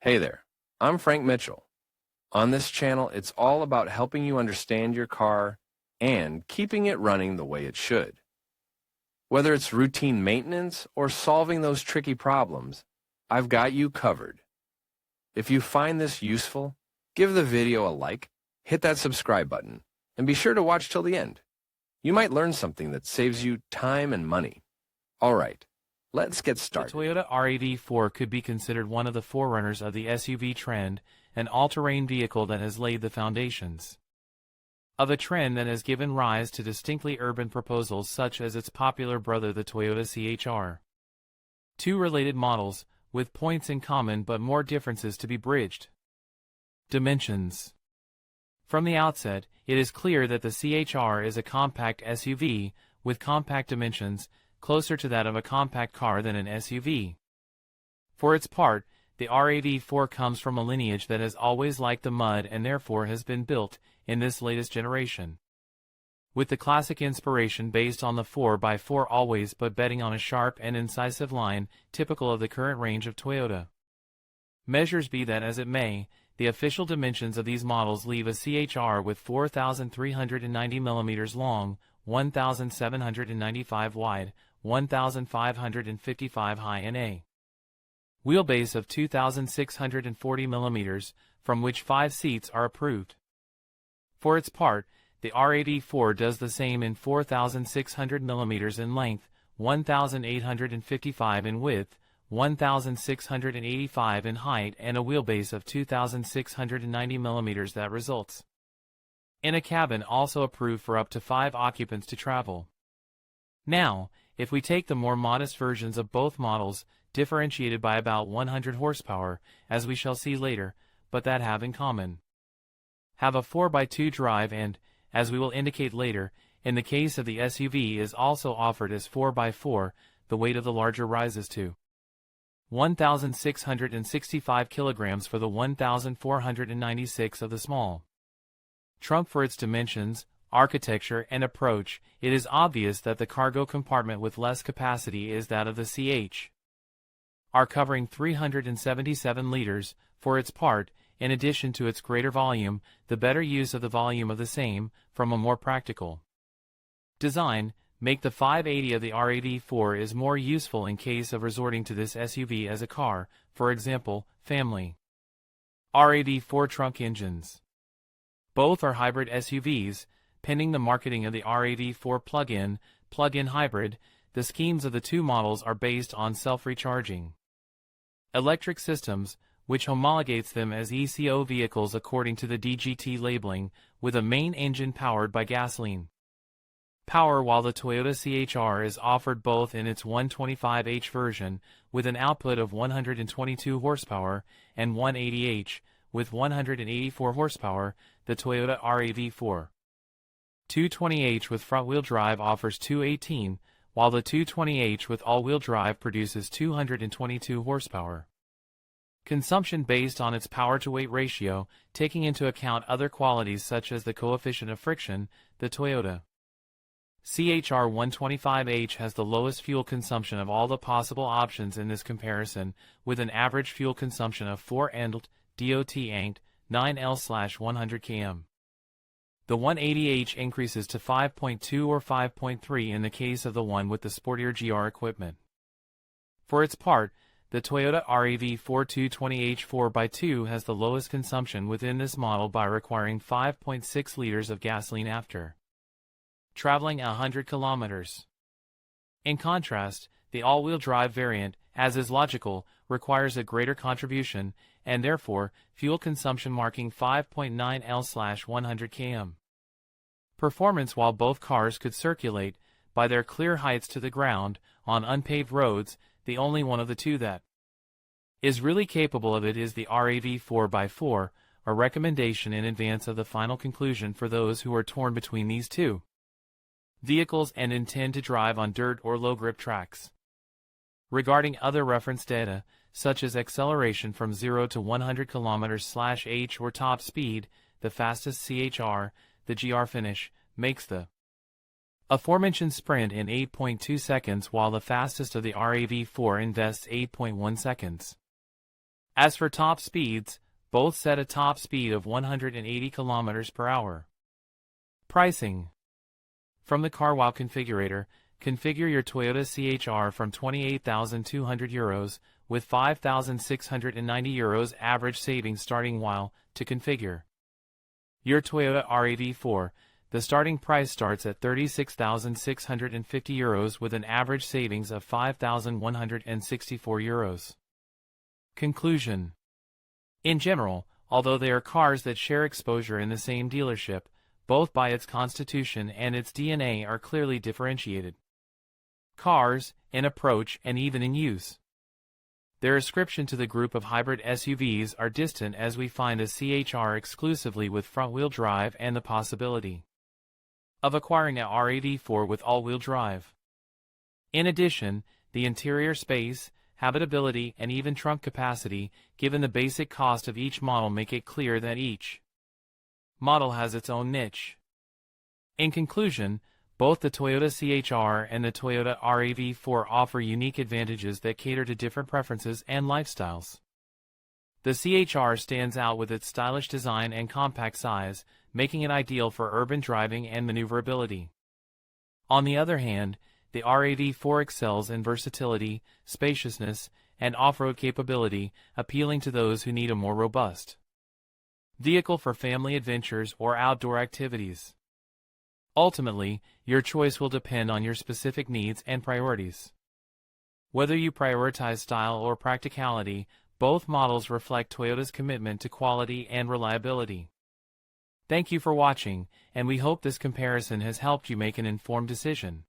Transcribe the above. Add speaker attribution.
Speaker 1: Hey there, I'm Frank Mitchell. On this channel, it's all about helping you understand your car and keeping it running the way it should. Whether it's routine maintenance or solving those tricky problems, I've got you covered. If you find this useful, give the video a like, hit that subscribe button, and be sure to watch till the end. You might learn something that saves you time and money. All right, let's get started.
Speaker 2: The Toyota RAV4 could be considered one of the forerunners of the SUV trend, an all-terrain vehicle that has laid the foundations of a trend that has given rise to distinctly urban proposals such as its popular brother the Toyota CHR. Two related models, with points in common but more differences to be bridged. Dimensions. From the outset, it is clear that the CHR is a compact SUV, with compact dimensions, closer to that of a compact car than an SUV. For its part, the RAV4 comes from a lineage that has always liked the mud and therefore has been built, in this latest generation, with the classic inspiration based on the 4x4 always but betting on a sharp and incisive line, typical of the current range of Toyota. Measures be that as it may, the official dimensions of these models leave a CHR with 4,390 mm long, 1,795 wide, 1,555 high and a wheelbase of 2,640 mm, from which 5 seats are approved. For its part, the RAV4 does the same in 4,600 mm in length, 1,855 in width, 1,685 in height and a wheelbase of 2,690 mm that results in a cabin also approved for up to 5 occupants to travel. Now, if we take the more modest versions of both models, differentiated by about 100 horsepower, as we shall see later, but that have in common, have a 4x2 drive and, as we will indicate later, in the case of the SUV is also offered as 4x4, the weight of the larger rises to 1,665 kilograms for the 1,496 of the small. Trump for its dimensions, architecture, and approach, it is obvious that the cargo compartment with less capacity is that of the CHR, covering 377 liters, for its part, in addition to its greater volume, the better use of the volume of the same, from a more practical design, make the 580 of the RAV4 is more useful in case of resorting to this SUV as a car, for example, family RAV4 trunk engines. Both are hybrid SUVs, pending the marketing of the RAV4 plug-in hybrid. The schemes of the two models are based on self-recharging electric systems, which homologates them as ECO vehicles according to the DGT labeling, with a main engine powered by gasoline power, while the Toyota CHR is offered both in its 125h version, with an output of 122 horsepower, and 180h, with 184 horsepower. The Toyota RAV4 220h with front-wheel drive offers 218, while the 220h with all-wheel drive produces 222 horsepower. Consumption based on its power-to-weight ratio, taking into account other qualities such as the coefficient of friction. The Toyota CHR 125h has the lowest fuel consumption of all the possible options in this comparison, with an average fuel consumption of 4 DOT 9L/100 km. The 180h increases to 5.2 or 5.3 in the case of the one with the sportier GR equipment. For its part, the Toyota RAV4 220h 4x2 has the lowest consumption within this model by requiring 5.6 liters of gasoline after traveling 100 kilometers. In contrast, the all-wheel drive variant, as is logical, requires a greater contribution, and therefore, fuel consumption marking 5.9 L/100 km. Performance. While both cars could circulate, by their clear heights to the ground, on unpaved roads, the only one of the two that is really capable of it is the RAV 4x4, a recommendation in advance of the final conclusion for those who are torn between these two vehicles and intend to drive on dirt or low-grip tracks. Regarding other reference data, such as acceleration from 0 to 100 km/h or top speed, the fastest CHR, the GR Finish, makes the aforementioned sprint in 8.2 seconds, while the fastest of the RAV4 invests 8.1 seconds. As for top speeds, both set a top speed of 180 km per hour. Pricing. From the CarWow configurator, configure your Toyota CHR from €28,200 with €5,690 average savings starting while to configure. Your Toyota RAV4, the starting price starts at €36,650 with an average savings of €5,164. Conclusion. In general, although they are cars that share exposure in the same dealership, both by its constitution and its DNA are clearly differentiated. Cars, in approach and even in use. Their ascription to the group of hybrid SUVs are distant, as we find a CHR exclusively with front-wheel drive and the possibility of acquiring a RAV4 with all-wheel drive. In addition, the interior space, habitability, and even trunk capacity, given the basic cost of each model, make it clear that each model has its own niche. In conclusion, both the Toyota CHR and the Toyota RAV4 offer unique advantages that cater to different preferences and lifestyles. The CHR stands out with its stylish design and compact size, making it ideal for urban driving and maneuverability. On the other hand, the RAV4 excels in versatility, spaciousness, and off-road capability, appealing to those who need a more robust vehicle for family adventures or outdoor activities. Ultimately, your choice will depend on your specific needs and priorities. Whether you prioritize style or practicality, both models reflect Toyota's commitment to quality and reliability. Thank you for watching, and we hope this comparison has helped you make an informed decision.